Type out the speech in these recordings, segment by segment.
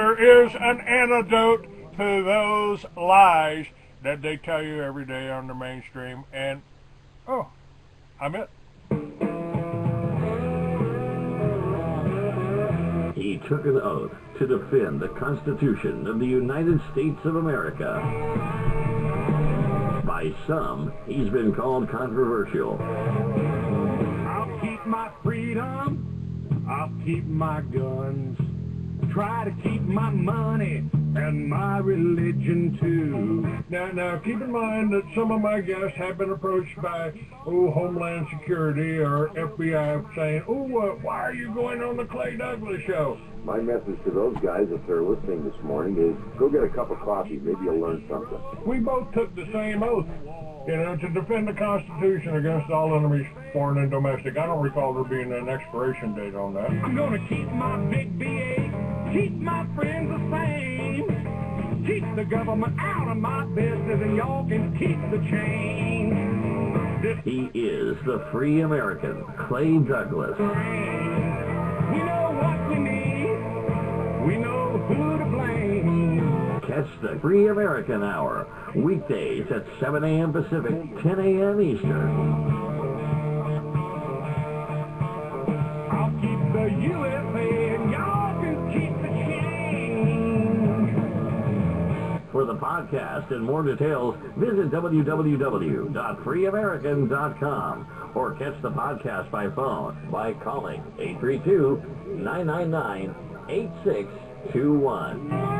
there is an antidote to those lies that they tell you every day on the mainstream. And, oh, I'm it. He took an oath to defend the Constitution of the United States of America. By some, he's been called controversial. I'll keep my freedom, I'll keep my guns, try to keep my money and my religion too. Now, keep in mind that some of my guests have been approached by, Homeland Security or FBI saying, why are you going on the Clay Douglas show? My message to those guys, if they're listening this morning, is go get a cup of coffee. Maybe you'll learn something. We both took the same oath, to defend the Constitution against all enemies, foreign and domestic. I don't recall there being an expiration date on that. I'm gonna keep my big VA, keep my friends the same, keep the government out of my business, and y'all can keep the change. He is the free American, Clay Douglas. We know what we need, we know who to blame. Catch the Free American Hour, weekdays at 7 a.m. Pacific, 10 a.m. Eastern. I'll keep the USA and y'all can keep the change. For the podcast and more details, visit www.freeamerican.com or catch the podcast by phone by calling 832-999-8621.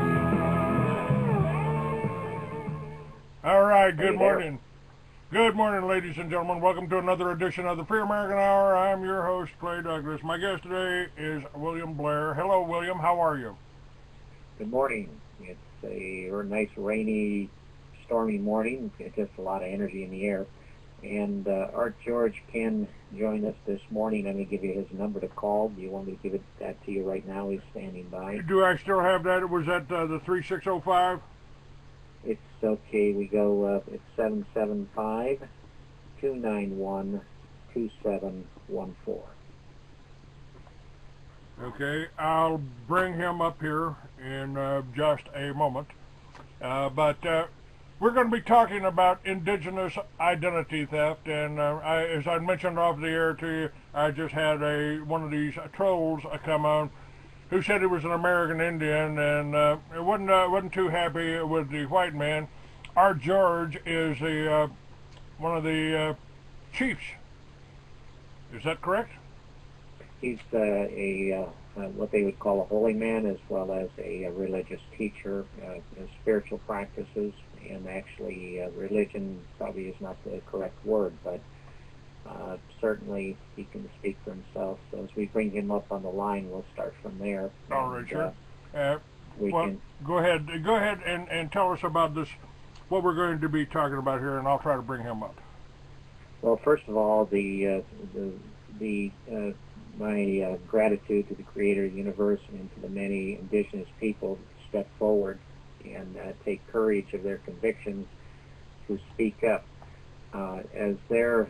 All right, good morning. Good morning, ladies and gentlemen. Welcome to another edition of the Free American Hour. I'm your host, Clay Douglas. My guest today is William Blair. Hello, William. How are you? Good morning. It's a nice, rainy, stormy morning. It's just a lot of energy in the air. And Art George can join us this morning. I'm going to give you his number to call. Do you want me to give that to you right now? He's standing by. Do I still have that? Was that the 3605? It's okay. We go, it's 775-291-2714. Okay, I'll bring him up here in just a moment. But we're going to be talking about indigenous identity theft, and as I mentioned off the air to you, I just had one of these trolls come on who said he was an American Indian, and wasn't too happy with the white man. Our George is one of the chiefs. Is that correct? He's what they would call a holy man, as well as a religious teacher, spiritual practices, and actually religion probably is not the correct word, but certainly he can speak for himself. So as we bring him up on the line, we'll start from there. All right, sure. Go ahead and tell us about this, what we're going to be talking about here, and I'll try to bring him up. Well, first of all, my gratitude to the Creator of the universe and to the many indigenous people who step forward and take courage of their convictions to speak up, as their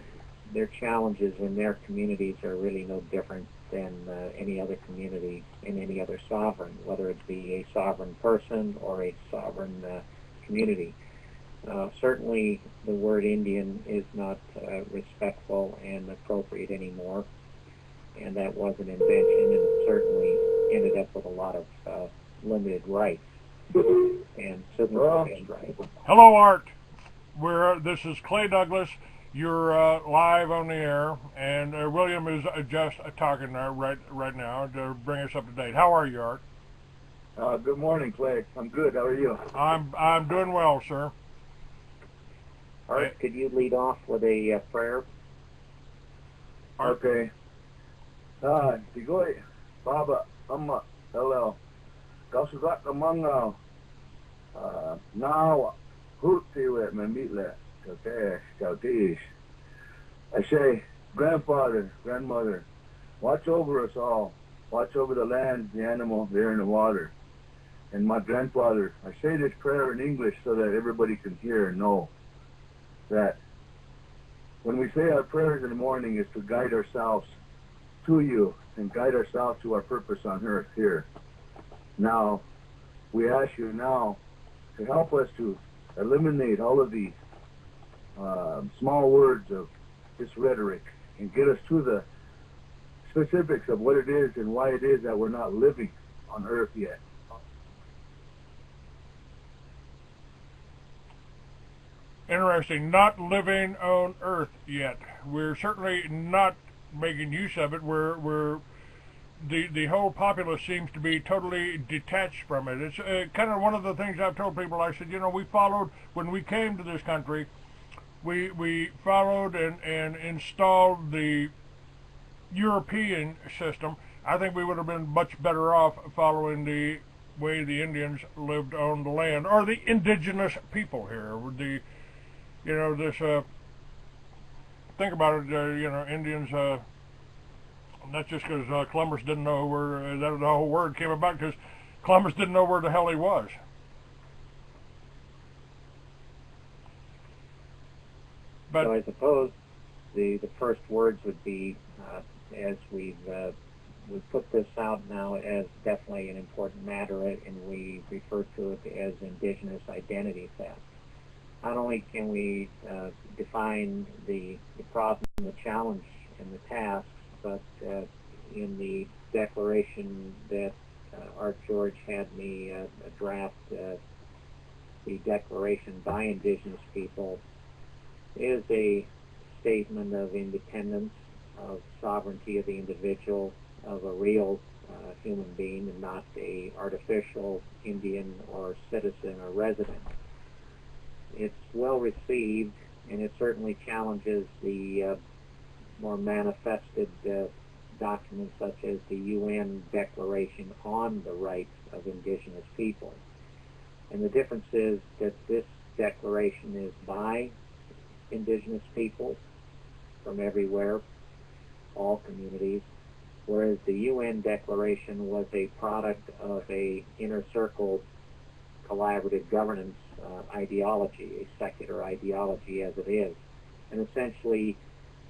challenges in their communities are really no different than any other community in any other sovereign, whether it be a sovereign person or a sovereign community. Certainly the word Indian is not respectful and appropriate anymore, and that was an invention, and certainly ended up with a lot of limited rights and civil rights. Hello, Art. This is Clay Douglas. You're live on the air, and William is just talking right now to bring us up to date. How are you, Art? Good morning, Clay. I'm good. How are you? I'm doing well, sir. Art, could you lead off with a prayer? Art. Okay. Digoy, Baba, Amma, Hello. Kasugat among now, Hutiwet, Mamile, Kautish. I say, grandfather, grandmother, watch over us all. Watch over the land, the animal, the air, and the water. And my grandfather, I say this prayer in English so that everybody can hear and know that when we say our prayers in the morning is to guide ourselves to you and guide ourselves to our purpose on earth here. Now, we ask you now to help us to eliminate all of the small words of this rhetoric and get us to the specifics of what it is and why it is that we're not living on Earth yet. Interesting. Not living on Earth yet. We're certainly not making use of it. We're the whole populace seems to be totally detached from it. It's kind of one of the things I've told people. I said, you know, we followed, when we came to this country, we followed and installed the European system. I think we would have been much better off following the way the Indians lived on the land, or the indigenous people here. The, you know, this, think about it, you know, Indians, not just because Columbus didn't know where, that the whole word came about because Columbus didn't know where the hell he was. But so I suppose the first words would be, as we've put this out now as definitely an important matter, and we refer to it as indigenous identity theft. Not only can we define the problem, the challenge, and the tasks, but in the declaration that Art George had me draft, the Declaration by Indigenous People is a statement of independence, of sovereignty of the individual, of a real human being, and not a artificial Indian or citizen or resident. It's well received, and it certainly challenges the more manifested documents such as the UN Declaration on the Rights of Indigenous People. And the difference is that this declaration is by Indigenous people from everywhere, all communities, whereas the UN Declaration was a product of a inner circle collaborative governance ideology, a secular ideology as it is. And essentially,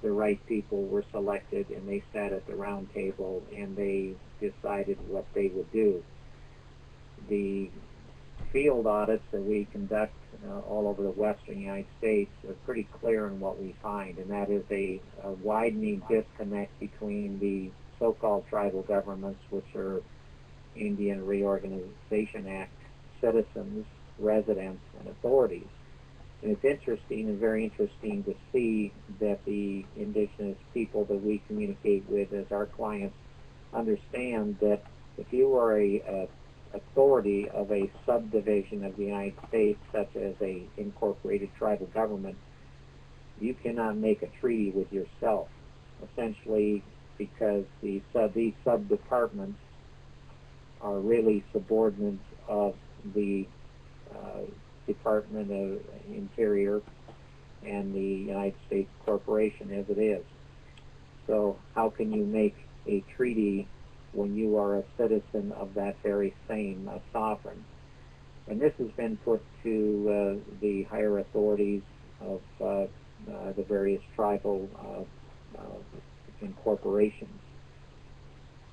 the right people were selected, and they sat at the round table, and they decided what they would do. The field audits that we conduct all over the western United States are pretty clear in what we find, and that is a widening disconnect between the so-called tribal governments, which are Indian Reorganization Act citizens, residents, and authorities. And it's interesting, and very interesting, to see that the indigenous people that we communicate with as our clients understand that if you are a authority of a subdivision of the United States, such as a incorporated tribal government, you cannot make a treaty with yourself, essentially because these sub-departments are really subordinates of the Department of Interior and the United States Corporation as it is. So how can you make a treaty when you are a citizen of that very same sovereign? And this has been put to the higher authorities of the various tribal incorporations.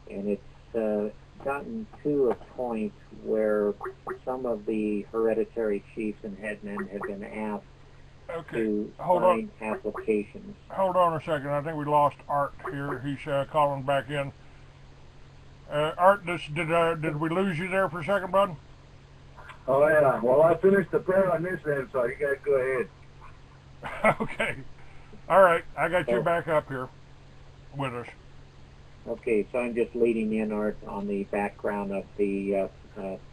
And it's gotten to a point where some of the hereditary chiefs and headmen have been asked to sign applications. Hold on a second. I think we lost Art here. He's calling back in. Art, did we lose you there for a second, bud? Oh, yeah. Well, I finished the prayer on this end, so you guys go ahead. Okay. All right. I got you back up here with us. Okay, so I'm just leading in, Art, on the background of the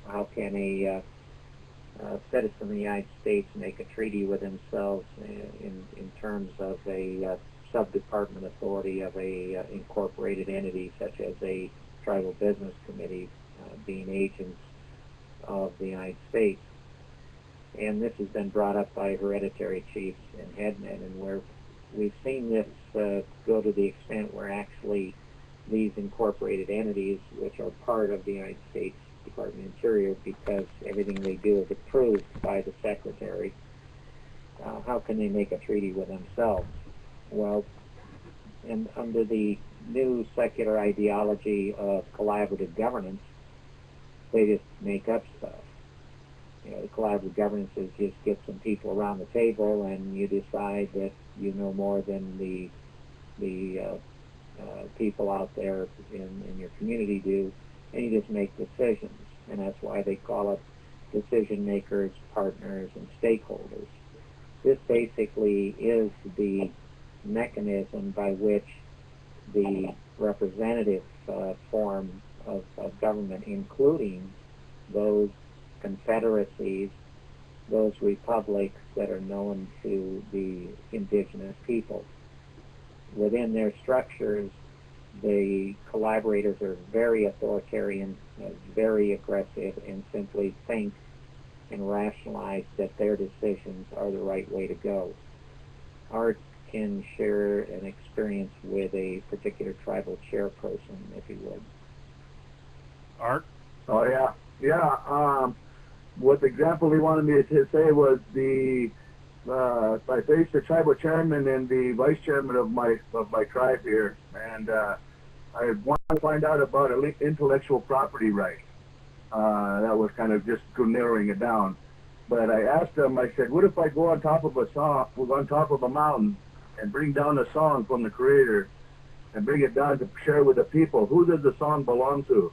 how can a citizen of the United States make a treaty with themselves in terms of a sub-department authority of a incorporated entity such as a tribal business committee, being agents of the United States. And this has been brought up by hereditary chiefs and headmen, and where we've seen this go to the extent where actually these incorporated entities, which are part of the United States Department of Interior, because everything they do is approved by the Secretary, how can they make a treaty with themselves? Well, and under the new secular ideology of collaborative governance, they just make up stuff. The collaborative governance is just get some people around the table and you decide that you know more than the people out there in your community do, and you just make decisions. And that's why they call it decision makers, partners, and stakeholders. This basically is the mechanism by which the representative form of government, including those confederacies, those republics that are known to the indigenous peoples. Within their structures, the collaborators are very authoritarian, very aggressive, and simply think and rationalize that their decisions are the right way to go. Art can share an experience with a particular tribal chairperson, if you would. Art? Oh, yeah. Yeah. What the example he wanted me to say was I faced the tribal chairman and the vice chairman of my tribe here, and I wanted to find out about intellectual property rights. That was kind of just narrowing it down. But I asked them, I said, what if I go on top of a mountain and bring down a song from the Creator and bring it down to share with the people? Who does the song belong to?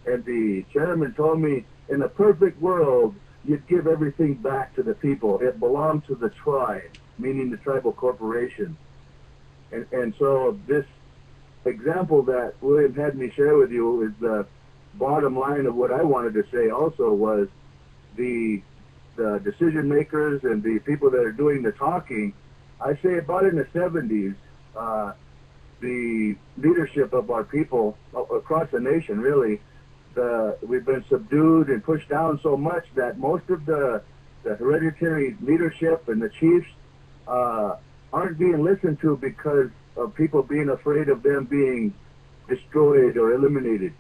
And the chairman told me, in a perfect world, you'd give everything back to the people. It belonged to the tribe, meaning the tribal corporation. And so this example that William had me share with you is the bottom line of what I wanted to say also was the decision makers and the people that are doing the talking. I say about in the 70s, the leadership of our people across the nation, really, we've been subdued and pushed down so much that most of the hereditary leadership and the chiefs aren't being listened to because of people being afraid of them being destroyed or eliminated.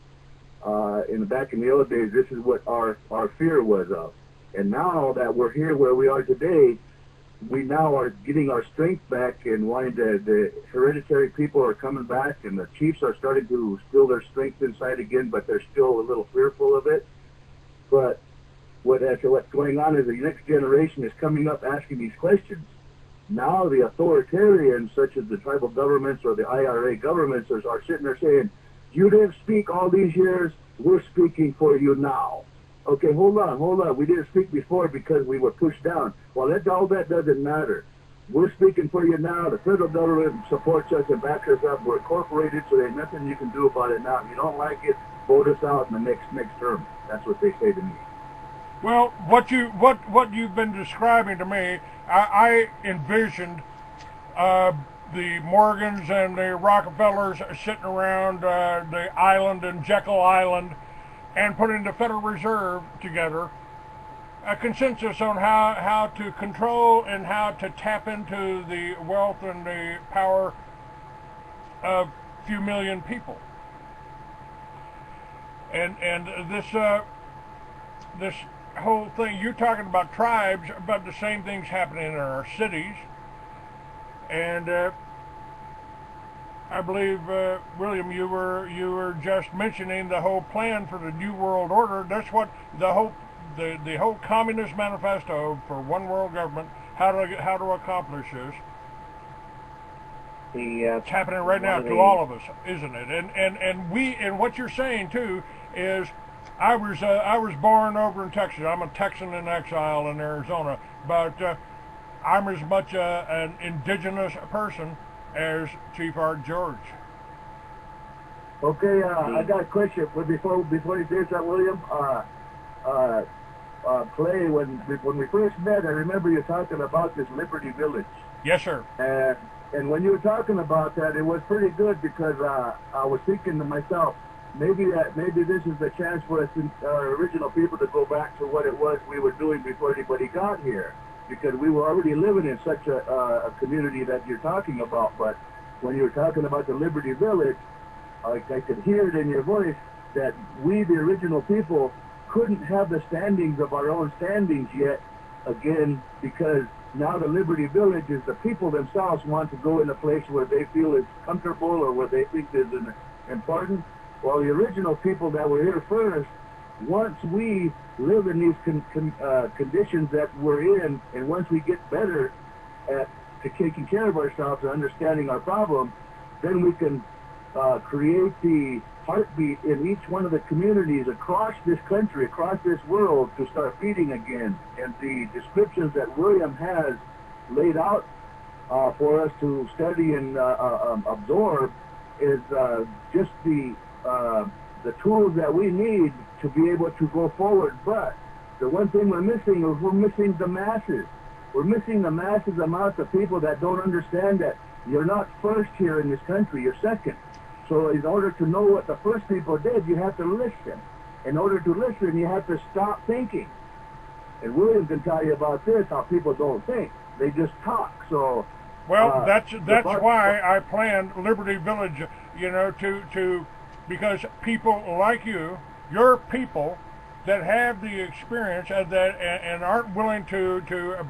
Back in the old days, this is what our fear was of. And now that we're here where we are today, we now are getting our strength back and wanting the hereditary people are coming back, and the chiefs are starting to feel their strength inside again, but they're still a little fearful of it. But what's going on is the next generation is coming up asking these questions. Now the authoritarians, such as the tribal governments or the IRA governments, are sitting there saying, you didn't speak all these years, we're speaking for you now. Okay, hold on. We didn't speak before because we were pushed down. Well, all that doesn't matter. We're speaking for you now. The federal government supports us and backs us up. We're incorporated, so there's nothing you can do about it now. If you don't like it, vote us out in the next term. That's what they say to me. Well, what you've been describing to me, I envisioned the Morgans and the Rockefellers sitting around the island in Jekyll Island and putting the Federal Reserve together, a consensus on how to control and how to tap into the wealth and the power of a few million people. And this whole thing, you're talking about tribes, but the same thing's happening in our cities. And I believe, William, you were just mentioning the whole plan for the New World Order. That's what the whole Communist Manifesto for one world government, how to accomplish this. It's happening right now to all of us, isn't it? And what you're saying too is, I was born over in Texas. I'm a Texan in exile in Arizona, but I'm as much an indigenous person as Chief Art George. Okay, I got a question. But before you say that, William, Clay, when we first met, I remember you talking about this Liberty Village. Yes, sir. And when you were talking about that, it was pretty good because I was thinking to myself, maybe this is the chance for us, our original people, to go back to what it was we were doing before anybody got here. Because we were already living in such a community that you're talking about. But when you were talking about the Liberty Village, I could hear it in your voice that we, the original people, couldn't have the standings of our own standings yet, again, because now the Liberty Village is the people themselves want to go in a place where they feel is comfortable or where they think is important. While the original people that were here first once we live in these conditions that we're in, and once we get better at taking care of ourselves and understanding our problem, then we can create the heartbeat in each one of the communities across this country, across this world, to start feeding again. And the descriptions that William has laid out for us to study and absorb is just the tools that we need to be able to go forward. But the one thing we're missing is we're missing the masses. We're missing the masses amounts of people that don't understand that you're not first here in this country, you're second. So in order to know what the first people did, you have to listen. In order to listen, you have to stop thinking. And William can tell you about this, how people don't think. They just talk. So well, that's why I planned Liberty Village, you know, to because people like you, your people that have the experience and aren't willing to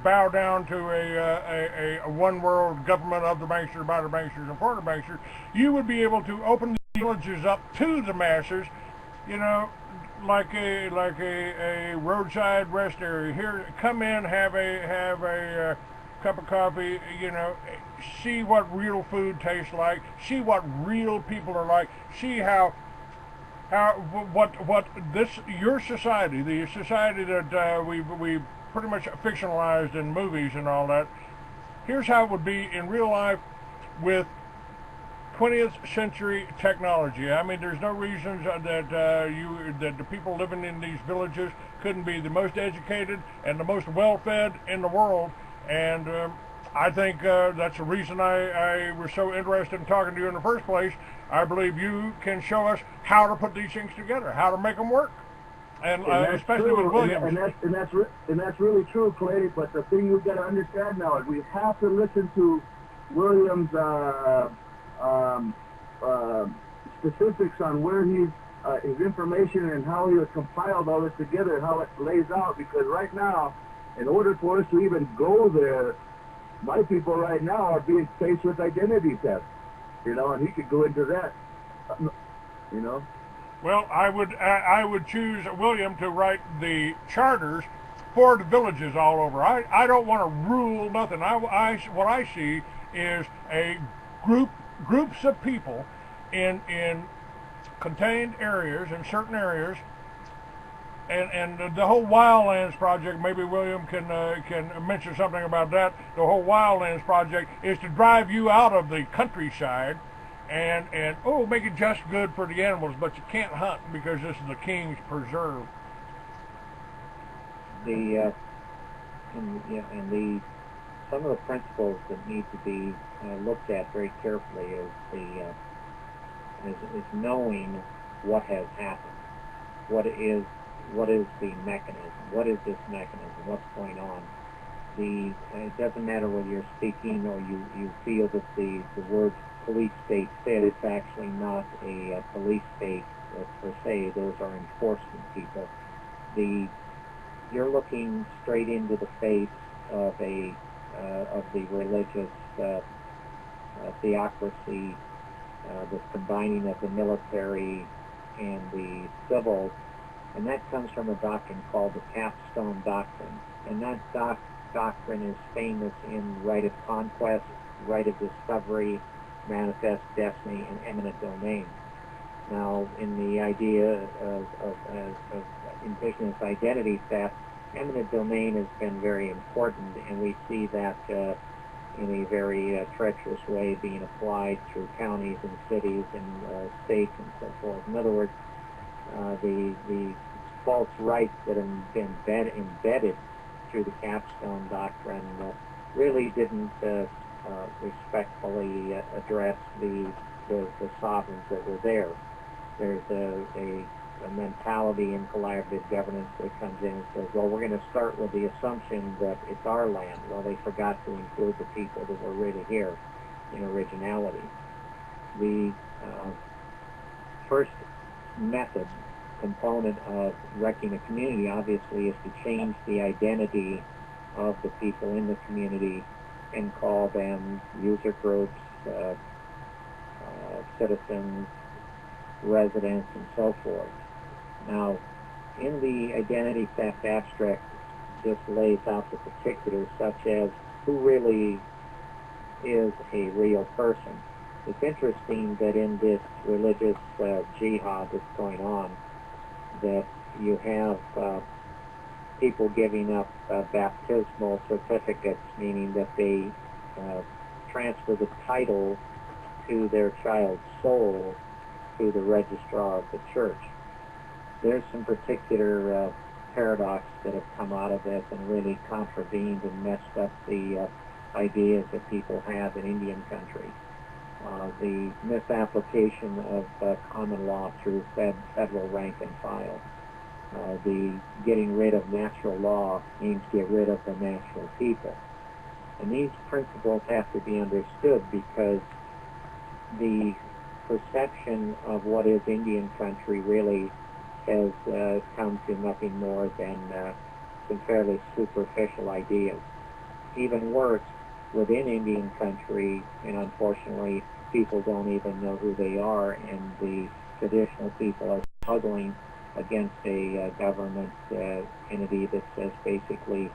bow down to a one world government of the banksters, by the banksters, and for the banksters, you would be able to open the villages up to the masses, you know, like a roadside rest area. Here, come in, have a cup of coffee, you know, see what real food tastes like, see what real people are like, see what this your society, the society that we pretty much fictionalized in movies and all that. Here's how it would be in real life with 20th century technology. I mean, there's no reasons that the people living in these villages couldn't be the most educated and the most well-fed in the world. And I think that's the reason I was so interested in talking to you in the first place. I believe you can show us how to put these things together, how to make them work, and especially true. with Williams. And that's really true, Clay. But the thing you've got to understand now is we have to listen to Williams' specifics on where his information and how he has compiled all this together, how it lays out. Because right now, in order for us to even go there, my people right now are being faced with identity theft. You know, and he could go into that, you know. Well, I would choose William to write the charters for the villages all over. I don't want to rule nothing. What I see is a groups of people in contained areas, in certain areas, and the whole Wildlands project. Maybe William can mention something about that. The whole Wildlands project is to drive you out of the countryside and make it just good for the animals, but you can't hunt because this is the King's Preserve. Some of the principles that need to be looked at very carefully is knowing what has happened, what is the mechanism, what is this mechanism, what's going on. It doesn't matter whether you're speaking or you feel that the word police state fit. It's actually not a police state per se. Those are enforcement people. You're looking straight into the face of the religious theocracy, the combining of the military and the civil, and that comes from a doctrine called the Capstone Doctrine. And that doctrine is famous in right of conquest, right of discovery, manifest destiny, and eminent domain. Now, in the idea of indigenous identity theft, eminent domain has been very important, and we see that in a very treacherous way being applied through counties and cities and states and so forth. In other words, the false rights that have been embedded through the Capstone Doctrine really didn't respectfully address the sovereigns that were there. There's a mentality in collaborative governance that comes in and says, well, we're going to start with the assumption that it's our land. Well, they forgot to include the people that were already here in originality. The first method component of wrecking a community, obviously, is to change the identity of the people in the community and call them user groups, citizens, residents, and so forth. Now, in the identity theft abstract, this lays out the particulars, such as who really is a real person. It's interesting that in this religious jihad that's going on, that you have people giving up baptismal certificates, meaning that they transfer the title to their child's soul to the registrar of the church. There's some particular paradox that have come out of this and really contravened and messed up the ideas that people have in Indian country. The misapplication of common law through federal rank and file. The getting rid of natural law means get rid of the natural people. And these principles have to be understood because the perception of what is Indian country really has come to nothing more than some fairly superficial ideas. Even worse, within Indian country, and unfortunately, people don't even know who they are, and the traditional people are struggling against a government entity that says basically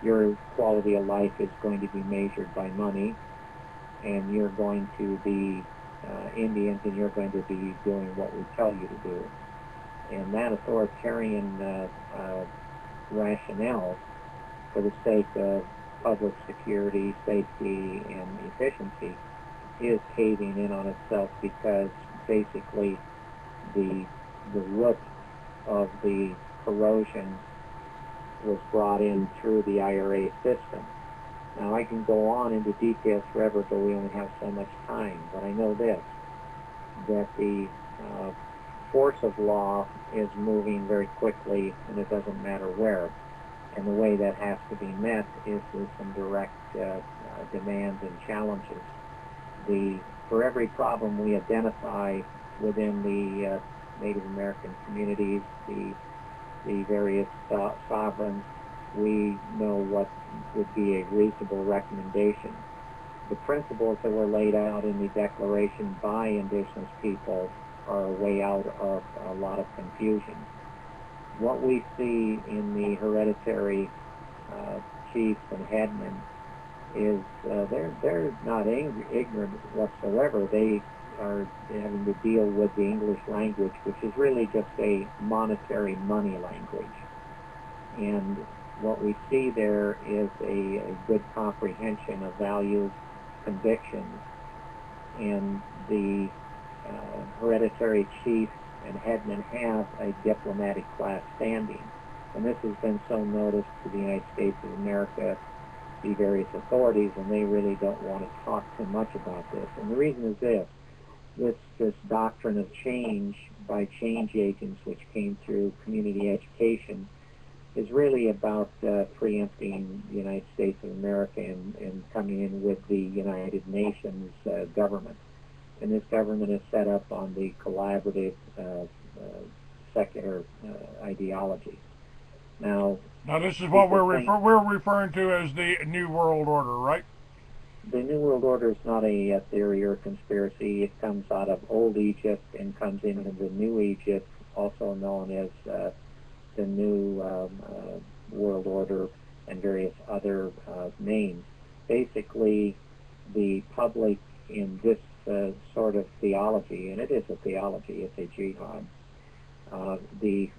your quality of life is going to be measured by money, and you're going to be Indians, and you're going to be doing what we tell you to do. And that authoritarian rationale for the sake of public security, safety, and efficiency is caving in on itself, because basically the root of the corrosion was brought in through the IRA system. Now, I can go on into details forever, but we only have so much time. But I know this, that the force of law is moving very quickly, and it doesn't matter where. And the way that has to be met is with some direct demands and challenges. For every problem we identify within the Native American communities, the various sovereigns, we know what would be a reasonable recommendation. The principles that were laid out in the Declaration by Indigenous people are a way out of a lot of confusion. What we see in the hereditary chiefs and headmen is they're not ignorant whatsoever. They are having to deal with the English language, which is really just a monetary money language. And what we see there is a good comprehension of values, convictions, and the hereditary chiefs and headmen have a diplomatic class standing. And this has been so noticed to the United States of America, the various authorities, and they really don't want to talk too much about this. And the reason is this doctrine of change by change agents, which came through community education, is really about preempting the United States of America and coming in with the United Nations government. And this government is set up on the collaborative secular ideology. Now this is what we're referring to as the New World Order, right? The New World Order is not a theory or a conspiracy. It comes out of Old Egypt and comes into the New Egypt, also known as the New World Order and various other names. Basically, the public in this sort of theology, and it is a theology, it's a jihad, the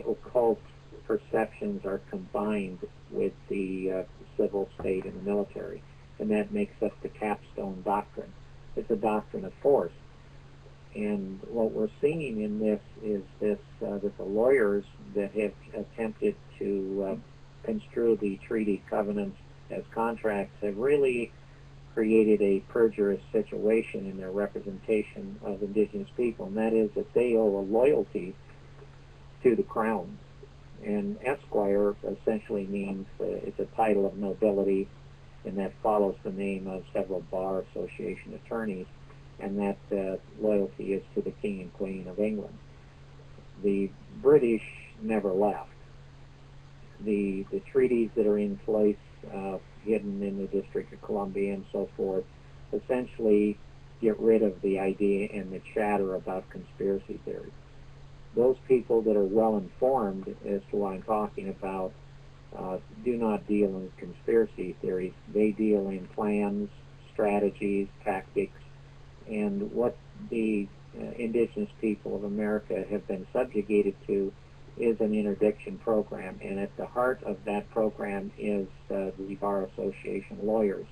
occult perceptions are combined with the civil state and the military, and that makes up the capstone doctrine. It's a doctrine of force. And what we're seeing in this is that the lawyers that have attempted to construe the treaty covenants as contracts have really created a perjurous situation in their representation of Indigenous people, and that is that they owe a loyalty to the crown. And Esquire essentially means it's a title of nobility, and that follows the name of several bar association attorneys, and that loyalty is to the King and Queen of England. The British never left. The treaties that are in place, hidden in the District of Columbia and so forth, essentially get rid of the idea and the chatter about conspiracy theories. those people that are well informed as to what I'm talking about do not deal in conspiracy theories. They deal in plans, strategies, tactics, and what the indigenous people of America have been subjugated to is an interdiction program, and at the heart of that program is the Bar Association lawyers.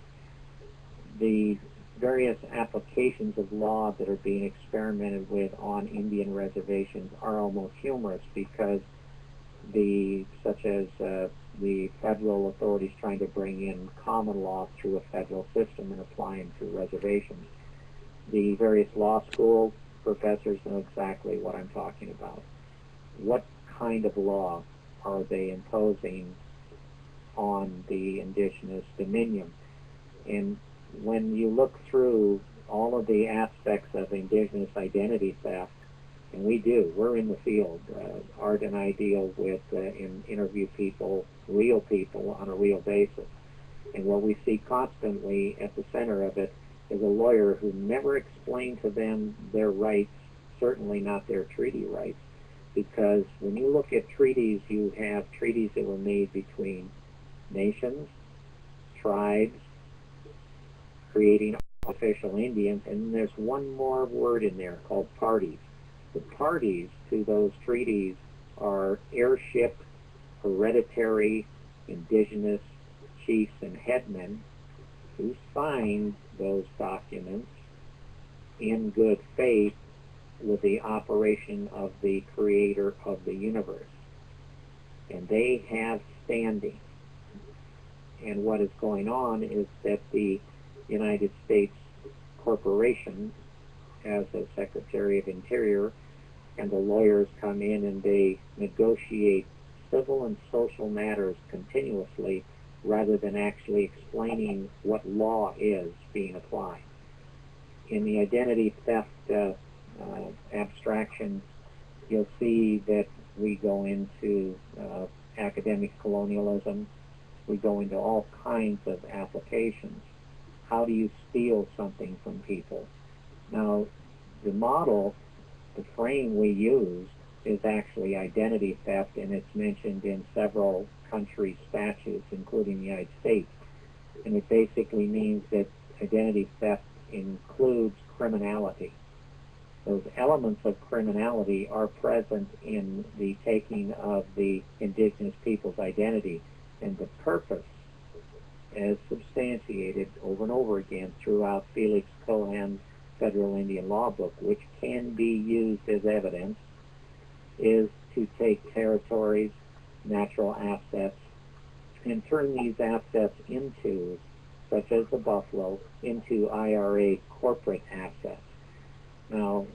The various applications of law that are being experimented with on Indian reservations are almost humorous, because such as the federal authorities trying to bring in common law through a federal system and applying to reservations. The various law school professors know exactly what I'm talking about. What kind of law are they imposing on the indigenous dominion? And when you look through all of the aspects of indigenous identity theft, and we're in the field. Art and I deal with and interview people, real people, on a real basis. And what we see constantly at the center of it is a lawyer who never explained to them their rights, certainly not their treaty rights, because when you look at treaties, you have treaties that were made between nations, tribes, creating official Indians, and there's one more word in there called parties. The parties to those treaties are heirship, hereditary, indigenous chiefs and headmen who signed those documents in good faith with the operation of the creator of the universe. And they have standing. And what is going on is that the United States Corporation, as a Secretary of Interior, and the lawyers come in and they negotiate civil and social matters continuously rather than actually explaining what law is being applied. In the identity theft abstraction, you'll see that we go into academic colonialism. We go into all kinds of applications. How do you steal something from people? Now, the model, the frame we use, is actually identity theft, and it's mentioned in several country statutes, including the United States. And it basically means that identity theft includes criminality. Those elements of criminality are present in the taking of the indigenous people's identity, and the purpose, as substantiated over and over again throughout Felix Cohen's Federal Indian Law Book, which can be used as evidence, is to take territories, natural assets, and turn these assets into, such as the buffalo, into IRA corporate assets. Now,